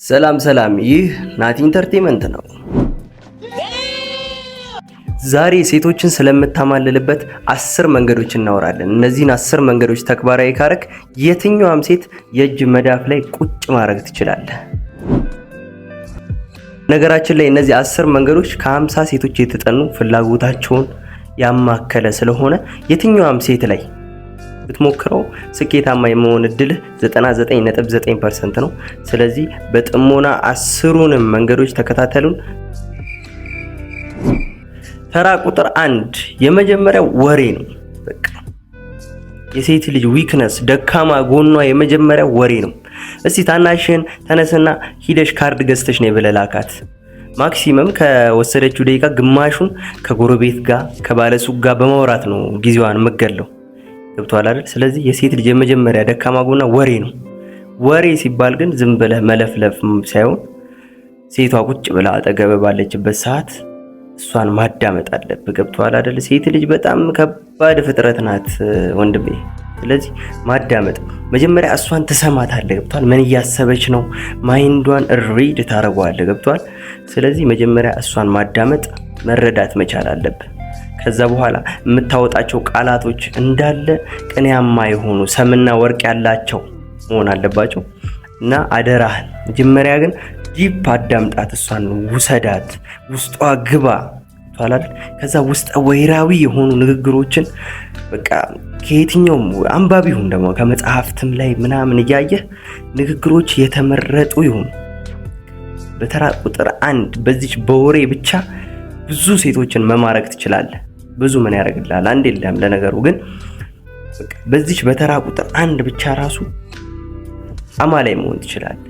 ሰላም ሰላም፣ ይህ ናቲ ኢንተርቴይንመንት ነው። ዛሬ ሴቶችን ስለምታማልልበት 10 መንገዶች እናወራለን። እነዚህን 10 መንገዶች ተግባራዊ ካረክ የትኛውም ሴት የእጅ መዳፍ ላይ ቁጭ ማድረግ ትችላለህ። ነገራችን ላይ እነዚህ 10 መንገዶች ከ50 ሴቶች የተጠኑ ፍላጎታቸውን ያማከለ ስለሆነ የትኛውም ሴት ላይ ብትሞክረው ስኬታማ የመሆን እድልህ 99.9% ነው። ስለዚህ በጥሞና 10ሩንም መንገዶች ተከታተሉን። ተራ ቁጥር 1 የመጀመሪያው ወሬ ነው። በቃ የሴት ልጅ ዊክነስ ደካማ ጎኗ የመጀመሪያው ወሬ ነው። እስቲ ታናሽን ተነስና ሂደሽ ካርድ ገዝተሽ ነው በለላካት። ማክሲመም ከወሰደችው ደቂቃ ግማሹን ከጎረቤት ጋር ከባለሱቅ ጋር በማውራት ነው ጊዜዋን መገለው። ገብቷል አይደል? ስለዚህ የሴት ልጅ የመጀመሪያ ደካማ ጎኗ ወሬ ነው። ወሬ ሲባል ግን ዝም ብለህ መለፍለፍ ሳይሆን ሴቷ ቁጭ ብላ አጠገብ ባለችበት ሰዓት እሷን ማዳመጥ አለብህ። ገብቷል አይደል? ሴት ልጅ በጣም ከባድ ፍጥረት ናት ወንድሜ። ስለዚህ ማዳመጥ መጀመሪያ እሷን ትሰማታለህ። ገብቷል? ምን እያሰበች ነው? ማይንዷን ሪድ ታረጋዋለህ። ገብቷል? ስለዚህ መጀመሪያ እሷን ማዳመጥ መረዳት መቻል አለብህ። ከዛ በኋላ የምታወጣቸው ቃላቶች እንዳለ ቅኔያማ የሆኑ ሰምና ወርቅ ያላቸው መሆን አለባቸው እና አደራህን መጀመሪያ ግን ዲፕ አዳምጣት። እሷን ውሰዳት፣ ውስጧ ግባ ታላል። ከዛ ውስጠ ወይራዊ የሆኑ ንግግሮችን በቃ ከየትኛውም አንባቢ ይሁን ደግሞ ከመጽሐፍትም ላይ ምናምን እያየህ ንግግሮች የተመረጡ ይሁን። በተራ ቁጥር 1 በዚች በወሬ ብቻ ብዙ ሴቶችን መማረክ ትችላለህ። ብዙ ምን ያደርግልሃል? አንድ የለም ለነገሩ ግን በዚች በተራ ቁጥር 1 ብቻ ራሱ አማላይ መሆን ትችላለህ።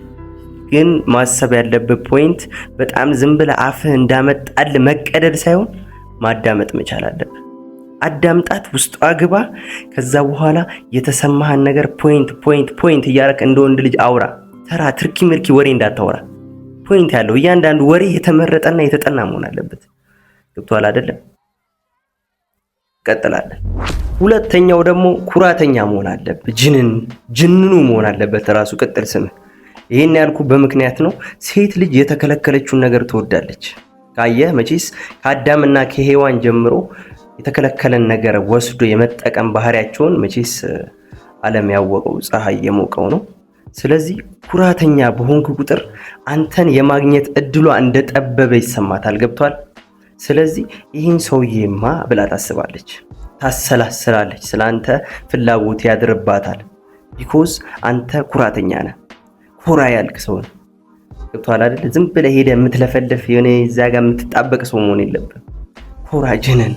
ግን ማሰብ ያለበት ፖይንት በጣም ዝም ብለህ አፍህ እንዳመጣል መቀደድ ሳይሆን ማዳመጥ መቻል አለብህ። አዳምጣት፣ ውስጧ ግባ። ከዛ በኋላ የተሰማህን ነገር ፖይንት እያደረክ እንደ ወንድ ልጅ አውራ። ተራ ትርኪ ምርኪ ወሬ እንዳታወራ። ፖይንት ያለው እያንዳንዱ ወሬ የተመረጠና የተጠና መሆን አለበት። ገብቷል አይደለም? ቀጥላለን። ሁለተኛው ደግሞ ኩራተኛ መሆን አለበት። ጅንኑ መሆን አለበት ራሱ ቅጥል ስምህ። ይሄን ያልኩ በምክንያት ነው። ሴት ልጅ የተከለከለችውን ነገር ትወዳለች። ካየህ መቼስ ከአዳምና ከሔዋን ጀምሮ የተከለከለን ነገር ወስዶ የመጠቀም ባህሪያቸውን መቼስ ዓለም ያወቀው ፀሐይ የሞቀው ነው። ስለዚህ ኩራተኛ በሆንክ ቁጥር አንተን የማግኘት እድሏ እንደጠበበ ይሰማታል። ገብቷል? ስለዚህ ይህን ሰውዬማ ብላ ታስባለች፣ ታሰላስላለች። ስላንተ ፍላጎት ያድርባታል። ቢኮዝ አንተ ኩራተኛ ነህ። ኮራ ያልክ ሰው ነህ። ገብቷል አይደል? ዝም ብለህ ሄደህ የምትለፈልፍ የሆነ እዛ ጋር የምትጣበቅ ሰው መሆን የለብህም። ኮራ ጅንን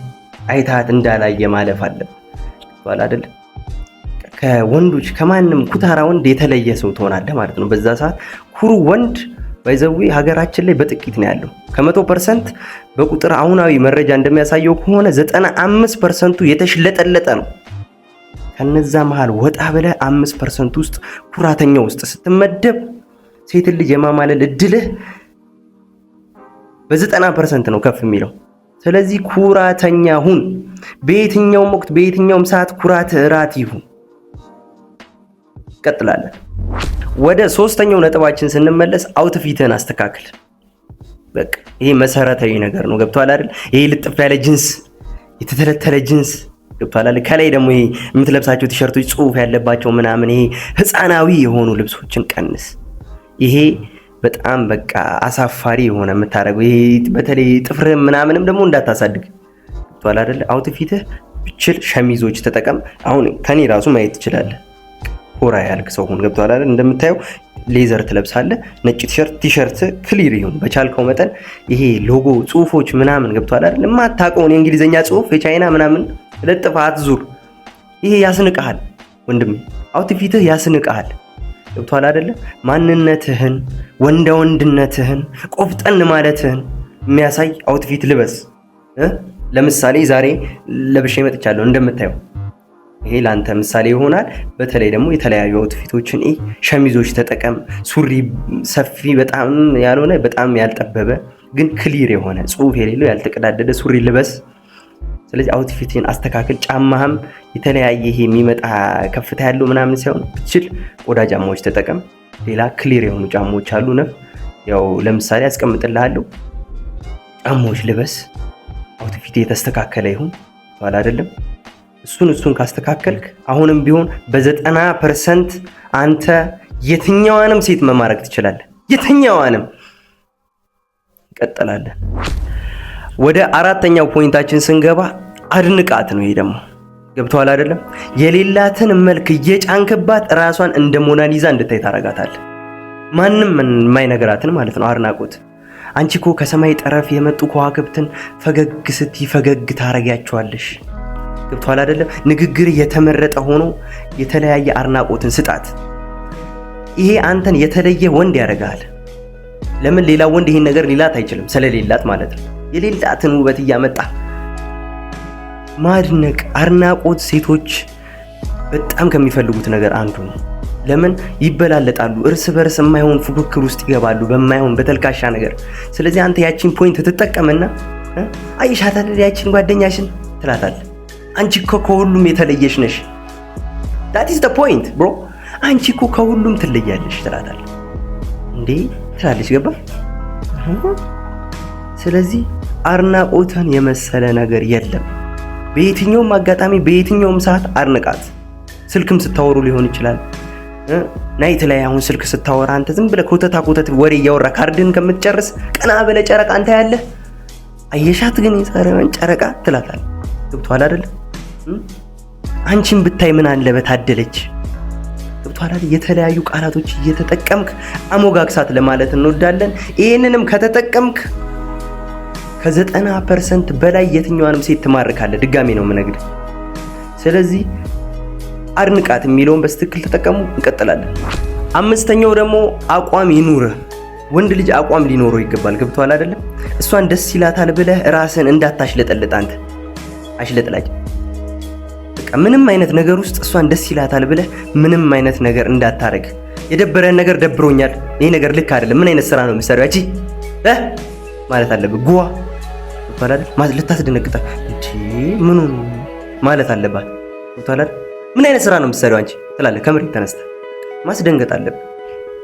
አይታት እንዳላየ ማለፍ አለብህ። ገብቷል አይደል? ከወንዶች ከማንም ኩታራ ወንድ የተለየ ሰው ትሆናለህ ማለት ነው። በዛ ሰዓት ኩሩ ወንድ ባይዘዊ ሀገራችን ላይ በጥቂት ነው ያለው። ከ100% በቁጥር አሁናዊ መረጃ እንደሚያሳየው ከሆነ 95%ቱ የተሽለጠለጠ ነው። ከነዛ መሃል ወጣ ብለህ 5% ውስጥ ኩራተኛ ውስጥ ስትመደብ ሴት ልጅ የማማለል እድልህ በ90% ነው ከፍ የሚለው። ስለዚህ ኩራተኛ ሁን። በየትኛውም ወቅት በየትኛውም ሰዓት ኩራት እራት ይሁን። ቀጥላለን። ወደ 3ኛው ነጥባችን ስንመለስ አውትፊትህን አስተካክል። በቃ ይሄ መሰረታዊ ነገር ነው። ገብቷል አይደል? ይሄ ልጥፍ ያለ ጂንስ፣ የተተለተለ ጂንስ ገብቷል አይደል? ከላይ ደግሞ ይሄ የምትለብሳቸው ቲሸርቶች ጽሑፍ ያለባቸው ምናምን ይሄ ህፃናዊ የሆኑ ልብሶችን ቀንስ። ይሄ በጣም በቃ አሳፋሪ የሆነ የምታደርገው ይሄ በተለይ ጥፍር ምናምንም ደግሞ እንዳታሳድግ። ገብቷል አይደል? አውትፊትህ ብችል ሸሚዞች ተጠቀም። አሁን ከኔ ራሱ ማየት ትችላለህ። ኮራ ያልክ ሰው ሁን። ገብቷል አይደል? እንደምታየው ሌዘር ትለብሳለህ፣ ነጭ ቲሸርት ክሊር ይሁን በቻልከው መጠን። ይሄ ሎጎ ጽሁፎች ምናምን ገብቷል አይደል? የማታውቀውን የእንግሊዘኛ ጽሁፍ የቻይና ምናምን ለጥፋ አትዙር። ይሄ ያስንቀሃል ወንድሜ፣ አውትፊትህ ያስንቀሃል። ገብቷል አይደል? ማንነትህን፣ ወንድነትህን፣ ቆፍጠን ማለትህን የሚያሳይ አውትፊት ልበስ። ለምሳሌ ዛሬ ለብሼ መጥቻለሁ እንደምታየው። ይሄ ላንተ ምሳሌ ይሆናል። በተለይ ደግሞ የተለያዩ አውትፊቶችን ሸሚዞች ተጠቀም። ሱሪ ሰፊ በጣም ያልሆነ በጣም ያልጠበበ ግን ክሊር የሆነ ጽሁፍ የሌለው ያልተቀዳደደ ሱሪ ልበስ። ስለዚህ አውትፊትን አስተካክል። ጫማህም የተለያየ ይሄ የሚመጣ ከፍታ ያለው ምናምን ሳይሆን ብትችል ቆዳ ጫማዎች ተጠቀም። ሌላ ክሊር የሆኑ ጫማዎች አሉ ነፍ ያው ለምሳሌ አስቀምጥልሃለሁ። ጫማዎች ልበስ፣ አውትፊት የተስተካከለ ይሁን ባል አይደለም። እሱን ካስተካከልክ አሁንም ቢሆን በ90% አንተ የትኛዋንም ሴት መማረክ ትችላለህ። የትኛዋንም። እንቀጥላለን። ወደ አራተኛው ፖይንታችን ስንገባ አድንቃት ነው። ይሄ ደግሞ ገብቷል አይደለም? የሌላትን መልክ እየጫንክባት ራሷን እንደ ሞናሊዛ እንድታይ ታረጋታለህ። ማንም የማይነግራትን ማለት ነው አድናቆት። አንቺ እኮ ከሰማይ ጠረፍ የመጡ ከዋክብትን ፈገግ ስትይ ፈገግ ታረጋቸዋለሽ። ገብቷል አይደለም? ንግግር የተመረጠ ሆኖ የተለያየ አድናቆትን ስጣት። ይሄ አንተን የተለየ ወንድ ያደርጋል። ለምን ሌላ ወንድ ይሄን ነገር ሊላት አይችልም? ስለሌላት ማለት ነው። የሌላትን ውበት እያመጣ ማድነቅ፣ አድናቆት ሴቶች በጣም ከሚፈልጉት ነገር አንዱ ነው። ለምን ይበላለጣሉ፣ እርስ በርስ የማይሆን ፉክክር ውስጥ ይገባሉ፣ በማይሆን በተልካሻ ነገር። ስለዚህ አንተ ያቺን ፖይንት ትጠቀምና አይሻት አይደል ያቺን ጓደኛሽን ትላታለህ። አንቺ እኮ ከሁሉም የተለየሽ ነሽ። that is the point bro። አንቺ እኮ ከሁሉም ትለያለሽ ትላታለህ። እንዴ ትላለች። ገባ? ስለዚህ አድናቆትን የመሰለ ነገር የለም። በየትኛውም አጋጣሚ በየትኛውም ሰዓት አድንቃት። ስልክም ስታወሩ ሊሆን ይችላል። ናይት ላይ አሁን ስልክ ስታወራ አንተ ዝም ብለህ ኮተት ወሬ እያወራ ካርድን ከምትጨርስ ቀና ብለህ ጨረቃ አንተ ያለህ አየሻት ግን የዛሬዋን ጨረቃ ትላታለህ። ገብቶሃል አይደል? አንቺን ብታይ ምን አለ በታደለች። ገብቶሃል አይደል? የተለያዩ ቃላቶች እየተጠቀምክ አሞጋግሳት ለማለት እንወዳለን። ይሄንንም ከተጠቀምክ ከ90% በላይ የትኛዋንም ሴት ትማርካለህ። ድጋሜ ነው የምነግርህ። ስለዚህ አድንቃት የሚለውን በስትክክል ተጠቀሙ። እንቀጥላለን። አምስተኛው ደግሞ አቋም ይኑርህ። ወንድ ልጅ አቋም ሊኖረው ይገባል። ገብቶሃል አይደለም? እሷን ደስ ይላታል ብለህ ራስን እንዳታሽለጠልጥ። አንተ አሽለጥላጭ። በቃ ምንም አይነት ነገር ውስጥ እሷን ደስ ይላታል ብለህ ምንም አይነት ነገር እንዳታረግ። የደበረን ነገር ደብሮኛል፣ ይሄ ነገር ልክ አይደለም፣ ምን አይነት ስራ ነው የምትሰሪው አንቺ ማለት አለብህ። ጉዋ ገብቶሃል አይደል? ልታስደነግጣት እንዴ ምን ነው ማለት አለባት። ገብቶሃል አይደል? ምን አይነት ስራ ነው የምትሰሪው አንቺ ትላለህ። ከመሬት ተነስተህ ማስደንገጥ አለብህ።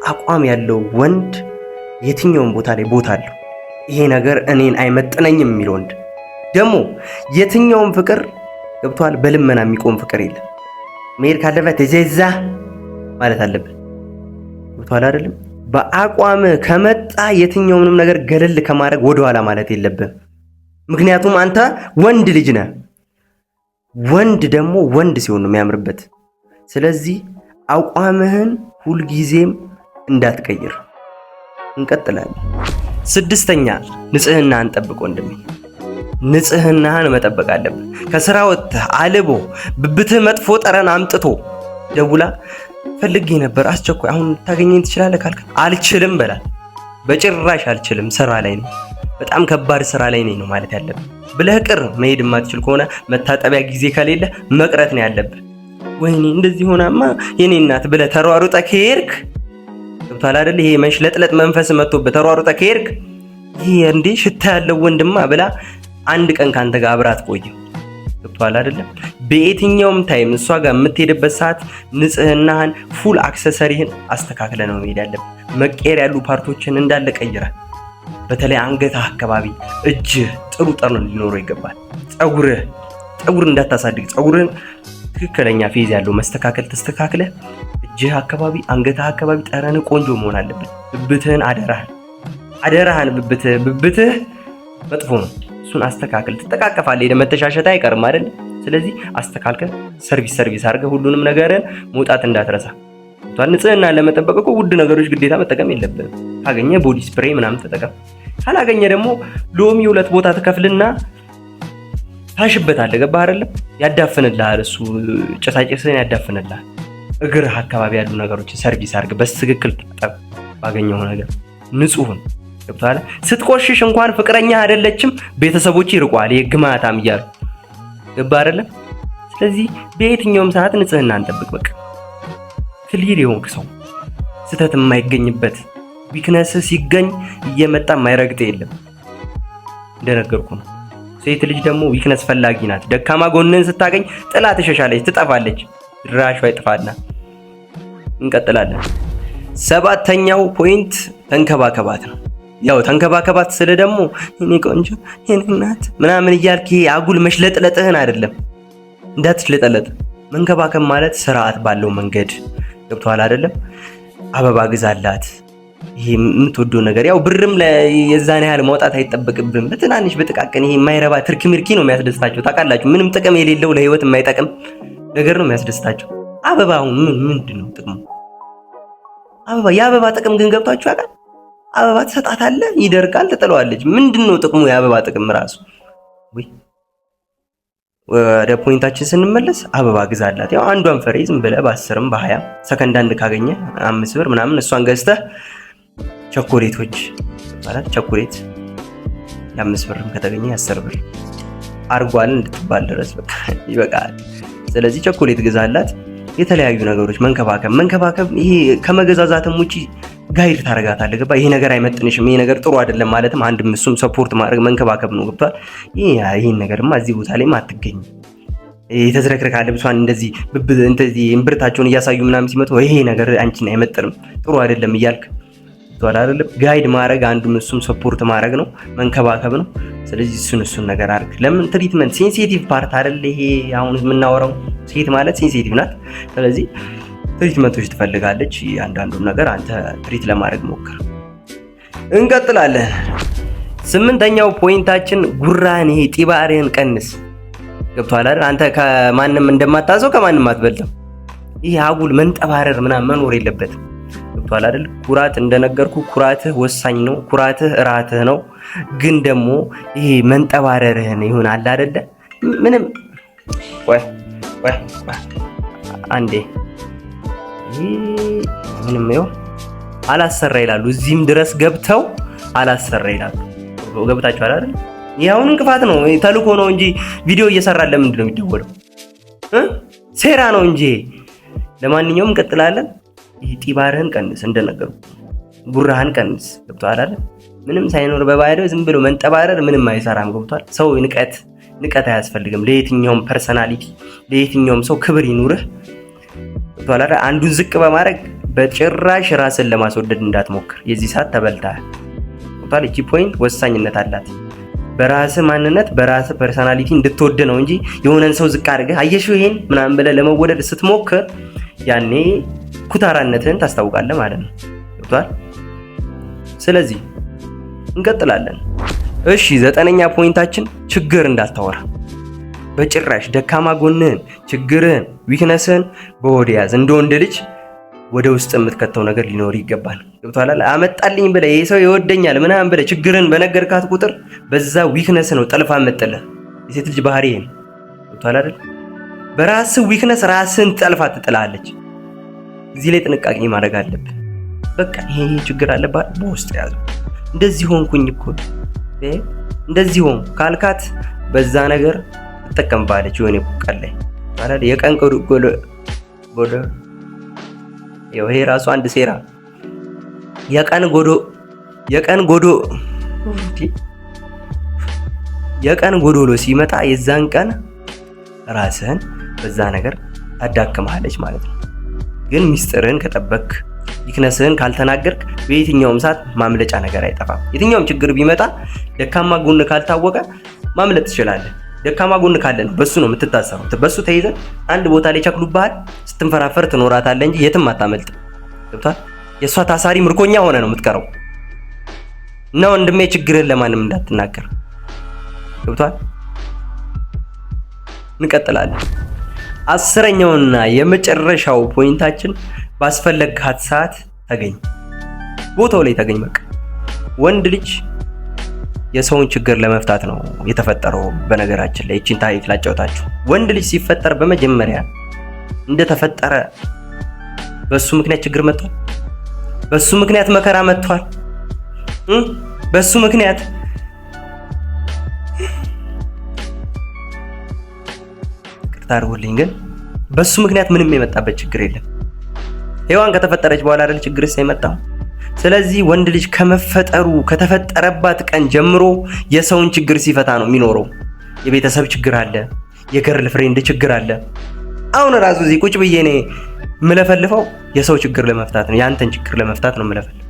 አቋም ያለው ወንድ የትኛውም ቦታ ላይ ቦታ አለው። ይሄ ነገር እኔን አይመጥነኝም የሚል ወንድ ደግሞ የትኛውም ፍቅር ገብቷል በልመና የሚቆም ፍቅር የለም። መሄድ ካለበት ተዘዛ ማለት አለብህ። ገብቷል አይደለም? በአቋም ከመጣ የትኛውንም ነገር ገለል ከማድረግ ወደኋላ ማለት የለብህም። ምክንያቱም አንተ ወንድ ልጅ ነህ። ወንድ ደግሞ ወንድ ሲሆን ነው የሚያምርበት። ስለዚህ አቋምህን ሁልጊዜም እንዳትቀይር። እንቀጥላለን። ስድስተኛ ንጽህናህን ጠብቅ ወንድሜ። ንጽህናህን መጠበቅ አለብህ። ከስራ ወጥተህ አልቦ ብብትህ መጥፎ ጠረን አምጥቶ ደውላ ፈልጌ ነበር አስቸኳይ አሁን ታገኘኝ ትችላለህ ካልክ አልችልም በላት። በጭራሽ አልችልም፣ ስራ ላይ ነኝ፣ በጣም ከባድ ስራ ላይ ነኝ ነው ማለት ያለብህ። ብለህ ቅር መሄድ የማትችል ከሆነ መታጠቢያ ጊዜ ከሌለ መቅረት ነው ያለብህ። ወይኔ እንደዚህ ሆናማ የኔ እናት ብለህ ተሯሩጠህ ከሄድክ ገብቶሃል አይደል? ይሄ መሽለጥለጥ መንፈስ መጥቶብህ ተሯሩጠህ ከሄድክ ይሄ እንዴ ሽታ ያለው ወንድማ ብላ አንድ ቀን ካንተ ጋር አብራት ቆየው። ገብቶሃል አይደል? በየትኛውም ታይም እሷ ጋር የምትሄድበት ሰዓት ንጽህናህን ፉል አክሰሰሪህን አስተካክለ ነው መሄድ ያለብህ። መቀየር ያሉ ፓርቶችን እንዳለ ቀይራል። በተለይ አንገትህ አካባቢ እጅህ ጥሩ ጠረን ሊኖረው ይገባል። ፀጉር እንዳታሳድግ፣ ፀጉርን ትክክለኛ ፌዝ ያለው መስተካከል ተስተካክለ እጅህ አካባቢ አንገትህ አካባቢ ጠረን ቆንጆ መሆን አለበት። ብብትህን አደራህን ብብትህ መጥፎ ነው፣ እሱን አስተካክል። ትጠቃቀፋለህ፣ ለመተሻሸት አይቀርም አይደል? ስለዚህ አስተካክል። ሰርቪስ አድርገህ ሁሉንም ነገርን መውጣት እንዳትረሳ። ንጽህና ለመጠበቅ እኮ ውድ ነገሮች ግዴታ መጠቀም የለብንም። ካገኘ ቦዲ ስፕሬይ ምናምን ተጠቀም። ካላገኘ ደግሞ ሎሚ 2 ቦታ ተከፍልና ታሽበታለህ። ገባህ አይደለም? ያዳፍንልሃል፣ እሱ ጭሳጭስህን ያዳፍንልሃል። እግርህ አካባቢ ያሉ ነገሮችን ሰርቪስ አድርገህ በትክክል ተጠብ። ባገኘው ነገር ንጹህን ገብቶሃል። ስትቆሽሽ እንኳን ፍቅረኛ አይደለችም ቤተሰቦች ይርቋል፣ የግማታም እያሉ ገባህ አይደለም? ስለዚህ በየትኛውም ሰዓት ንጽህናን ጠብቅ። በቃ ክሊር የሆንክ ሰው ስተት የማይገኝበት ዊክነስ ሲገኝ እየመጣ የማይረግጥ የለም። እንደነገርኩ ነው። ሴት ልጅ ደግሞ ዊክነስ ፈላጊ ናት። ደካማ ጎንን ስታገኝ ጥላ ትሸሻለች፣ ትጠፋለች። ድራሿ ይጥፋና እንቀጥላለን። 7ኛው ፖይንት ተንከባከባት ነው። ያው ተንከባከባት ስለ ደግሞ የኔ ቆንጆ የኔ እናት ምናምን እያልክ አጉል መሽለጥለጥህን አይደለም፣ እንዳትሽለጠለጥ። መንከባከብ ማለት ስርዓት ባለው መንገድ ገብቶሃል አይደለም? አበባ ግዛላት፣ ይሄ የምትወደው ነገር ያው ብርም የዛን ያህል ማውጣት አይጠበቅብም። በትናንሽ በጥቃቅን ይሄ የማይረባ ትርኪ ምርኪ ነው የሚያስደስታቸው። ታውቃላችሁ፣ ምንም ጥቅም የሌለው ለህይወት የማይጠቅም ነገር ነው የሚያስደስታቸው። አበባው ምንድን ነው ጥቅሙ? አበባ የአበባ ጥቅም ግን ገብቷችሁ ያውቃል? አበባ ትሰጣታለህ፣ ይደርቃል፣ ትጥለዋለች። ምንድነው ጥቅሙ የአበባ ጥቅም ራሱ? ወይ ወደ ፖይንታችን ስንመለስ አበባ ግዛላት። ያው አንዷን ፍሬ ዝም ብለህ በ10ም በ20 ሰከንድ አንድ ካገኘ 5 ብር ምናምን እሷን ገዝተህ ቸኮሌቶች ማለት ቸኮሌት የ5 ብርም ከተገኘ 10 ብር አርጓል እንድትባል ድረስ በቃ ይበቃል። ስለዚህ ቸኮሌት ግዛላት። የተለያዩ ነገሮች መንከባከብ ይሄ ከመገዛዛትም ውጪ ጋይድ ታረጋታለህ። ገባ? ይሄ ነገር አይመጥንሽም፣ ይሄ ነገር ጥሩ አይደለም ማለትም አንድም እሱም ሰፖርት ማድረግ መንከባከብ ነው። ገብቷል? ይሄን ነገርማ እዚህ ቦታ ላይ አትገኝ፣ የተዝረክረካ ልብሷን እንደዚህ እምብርታቸውን እያሳዩ ምናምን ሲመጡ ይሄ ነገር አንቺን አይመጥንም፣ ጥሩ አይደለም እያልክ ገብቷል አይደለም? ጋይድ ማድረግ አንዱም እሱም ሰፖርት ማድረግ ነው፣ መንከባከብ ነው። ስለዚህ እሱን ነገር አድርግ። ለምን ትሪትመንት ሴንሲቲቭ ፓርት አይደል? ይሄ አሁን የምናወራው ሴት ማለት ሴንሲቲቭ ናት። ስለዚህ ትሪትመንቶች ትፈልጋለች። አንዳንዱን ነገር አንተ ትሪት ለማድረግ ሞክር። እንቀጥላለን። 8ኛው ፖይንታችን ጉራህን ይሄ ጢባርህን ቀንስ። ገብቶሃል አይደል? አንተ ከማንም እንደማታዘው ከማንም አትበልጥም። ይሄ አጉል መንጠባረር ምናምን መኖር የለበትም። ገብቶሃል አይደል? ኩራት እንደነገርኩ ኩራትህ ወሳኝ ነው። ኩራትህ እራትህ ነው። ግን ደግሞ ይሄ መንጠባረርህን ይሁን አለ አይደለ? ምንም ወይ አንዴ ምንም ነው አላሰራ ይላሉ። እዚህም ድረስ ገብተው አላሰራ ይላሉ። ገብታችኋል አይደል? ይሄውን እንቅፋት ነው፣ ተልኮ ነው እንጂ ቪዲዮ እየሰራ ለምንድን ነው የሚደወለው? ሴራ ነው እንጂ። ለማንኛውም እንቀጥላለን። ይሄ ጢባርህን ቀንስ፣ እንደነገርኩ ጉራህን ቀንስ። ገብቶሃል አይደል? ምንም ሳይኖር በባህሪው ዝም ብሎ መንጠባረር ምንም አይሰራም። ገብቶሃል? ሰው ንቀት አያስፈልግም። ለየትኛውም ፐርሰናሊቲ ለየትኛውም ሰው ክብር ይኑርህ። ገብቶሃል አይደል? አንዱን ዝቅ በማድረግ በጭራሽ ራስን ለማስወደድ እንዳትሞክር። የዚህ ሰዓት ተበልተሃል። ገብቶሃል? እቺ ፖይንት ወሳኝነት አላት። በራስህ ማንነት በራስህ ፐርሰናሊቲ እንድትወድ ነው እንጂ የሆነን ሰው ዝቅ አድርገህ አየሽው ይሄን ምናምን ብለህ ለመወደድ ስትሞክር ያኔ ኩታራነትህን ታስታውቃለህ ማለት ነው። ገብቶሃል? ስለዚህ እንቀጥላለን። እሺ 9ኛ ፖይንታችን ችግር እንዳታወራ በጭራሽ። ደካማ ጎንህን፣ ችግርህን፣ ዊክነስህን በሆድ ያዝ። እንደ ወንድ ልጅ ወደ ውስጥ የምትከተው ነገር ሊኖር ይገባል። ገብቶሃል? አመጣልኝ ብለህ ይሄ ሰው ይወደኛል ምናምን ብለህ ችግርን በነገርካት ቁጥር በዛ ዊክነስ ነው ጠልፋ መጥለህ። የሴት ልጅ ባህሪ ይሄን ገብቶሃል አይደል? በራስህ ዊክነስ ራስህን ጠልፋ ትጥላለች። እዚህ ላይ ጥንቃቄ ማድረግ አለብህ። በቃ ይሄ ችግር አለባት በውስጥ ያዘው። እንደዚህ ሆንኩኝ እኮ እንደዚህ ሆን ካልካት በዛ ነገር ትጠቀምባለች። የሆነ ቁቀል ላይ ማለት የቀን ጎዶ ይሄ ራሱ አንድ ሴራ። የቀን ጎዶሎ ሲመጣ የዛን ቀን ራስህን በዛ ነገር ታዳክማለች ማለት ነው። ግን ሚስጥርህን ከጠበቅ ዊክነስህን ካልተናገርክ በየትኛውም ሰዓት ማምለጫ ነገር አይጠፋም። የትኛውም ችግር ቢመጣ ደካማ ጎን ካልታወቀ ማምለጥ ትችላለህ። ደካማ ጎን ካለ ነው በሱ ነው የምትታሰረው። በሱ ተይዘህ አንድ ቦታ ላይ ቸክሉብሃል፣ ስትንፈራፈር ትኖራታለህ እንጂ የትም አታመልጥም። ገብቶሃል? የእሷ ታሳሪ ምርኮኛ ሆነ ነው የምትቀረው። እና ወንድሜ ችግርህን ለማንም እንዳትናገር። ገብቶሃል? እንቀጥላለን። 10ኛውና የመጨረሻው ፖይንታችን ባስፈለግካት ሰዓት ተገኝ፣ ቦታው ላይ ተገኝ። በቃ ወንድ ልጅ የሰውን ችግር ለመፍታት ነው የተፈጠረው። በነገራችን ላይ እቺን ታሪክ ላጫውታችሁ። ወንድ ልጅ ሲፈጠር በመጀመሪያ እንደተፈጠረ በሱ ምክንያት ችግር መጥቷል፣ በሱ ምክንያት መከራ መጥቷል፣ በሱ ምክንያት ቅርታ አድርጉልኝ፣ ግን በሱ ምክንያት ምንም የመጣበት ችግር የለም። ሔዋን ከተፈጠረች በኋላ አይደል ችግርስ የመጣው? ስለዚህ ወንድ ልጅ ከመፈጠሩ ከተፈጠረባት ቀን ጀምሮ የሰውን ችግር ሲፈታ ነው የሚኖረው። የቤተሰብ ችግር አለ፣ የገርል ፍሬንድ ችግር አለ። አሁን ራሱ እዚህ ቁጭ ብዬ እኔ ምለፈልፈው የሰው ችግር ለመፍታት ነው፣ ያንተን ችግር ለመፍታት ነው ምለፈልፈው።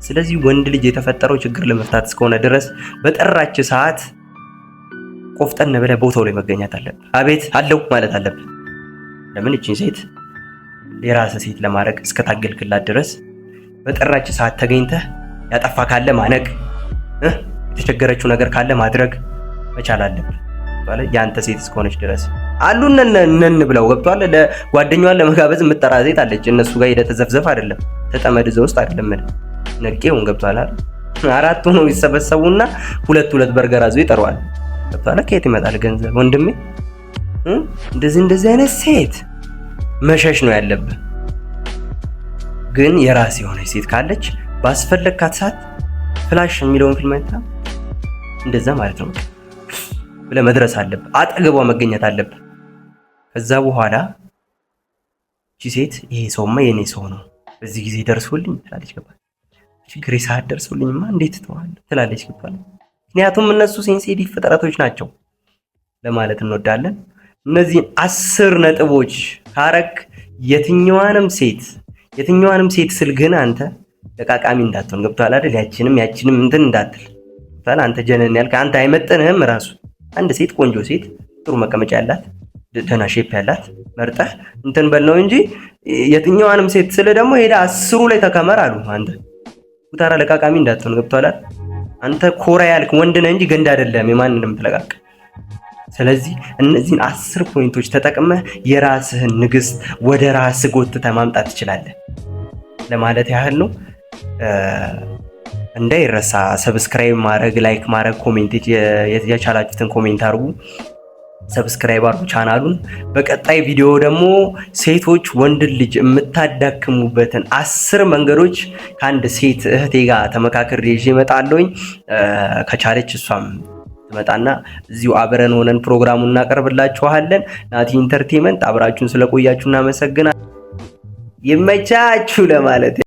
ስለዚህ ወንድ ልጅ የተፈጠረው ችግር ለመፍታት እስከሆነ ድረስ በጠራች ሰዓት ቆፍጠን ብለህ ቦታው ላይ መገኘት አለብህ። አቤት አለው ማለት አለብህ። ለምን እቺን ሴት የራስህ ሴት ለማድረግ እስከታገልክላት ድረስ በጠራች ሰዓት ተገኝተህ ያጠፋ ካለ ማነቅ፣ የተቸገረችው ነገር ካለ ማድረግ መቻል አለብህ። ያንተ ሴት እስከሆነች ድረስ አሉ ነን ብለው ገብቷል። ለጓደኛዋን ለመጋበዝ የምትጠራ ሴት አለች። እነሱ ጋር ሄደህ ተዘፍዘፍ አይደለም፣ ተጠመድ እዛ ውስጥ አይደለም። ነቄውን ገብቷል አይደል? አራቱ ነው ይሰበሰቡና ሁለት በርገር አዘው ይጠራዋል። ገብቷል። ከየት ይመጣል ገንዘብ ወንድሜ? እንደዚህ አይነት ሴት መሸሽ ነው ያለብህ። ግን የራስ የሆነች ሴት ካለች ባስፈለግካት ሰዓት ፍላሽ የሚለውን ፊልም አይታ እንደዛ ማለት ነው ብለህ መድረስ አለብህ። አጠገቧ መገኘት አለብህ። ከዛ በኋላ እቺ ሴት ይሄ ሰውማ የኔ ሰው ነው በዚህ ጊዜ ደርሶልኝ ትላለች። ገባህ? ችግሬ ሰዓት ደርሶልኝማ እንዴት ትተዋለህ ትላለች። ገባህ? ምክንያቱም እነሱ ሴንሲቲቭ ፍጥረቶች ናቸው ለማለት እንወዳለን። እነዚህን 10 ነጥቦች ካረክ የትኛዋንም ሴት ስል ግን አንተ ለቃቃሚ እንዳትሆን ገብቶሃል አይደል? ያችንም እንትን እንዳትል ገብቶሃል? አንተ ጀነን ያልክ አንተ አይመጥንህም። ራሱ አንድ ሴት ቆንጆ ሴት ጥሩ መቀመጫ ያላት ደህና ሼፕ ያላት መርጠህ እንትን በል ነው እንጂ የትኛዋንም ሴት ስለ ደግሞ ሄዳ 10 ላይ ተከመር አሉ። አንተ ኩታራ ለቃቃሚ እንዳትሆን ገብቶሃል? አንተ ኮራ ያልክ ወንድ ነህ እንጂ ገንዳ አይደለም የማንንም ትለቃቅ። ስለዚህ እነዚህን 10 ፖይንቶች ተጠቅመህ የራስህን ንግስት ወደ ራስህ ጎትተህ ማምጣት ትችላለህ ለማለት ያህል ነው። እንዳይረሳ ሰብስክራይብ ማድረግ፣ ላይክ ማድረግ፣ ኮሜንት የቻላችሁትን ኮሜንት አድርጉ፣ ሰብስክራይብ አድርጉ ቻናሉን። በቀጣይ ቪዲዮ ደግሞ ሴቶች ወንድ ልጅ የምታዳክሙበትን 10 መንገዶች ከአንድ ሴት እህቴ ጋር ተመካክሬ ይዤ እመጣለሁኝ። ከቻለች እሷም ትመጣና እዚሁ አብረን ሆነን ፕሮግራሙን እናቀርብላችኋለን። ናቲ ኢንተርቴይንመንት አብራችሁን ስለቆያችሁ እናመሰግናለን። ይመቻችሁ ለማለት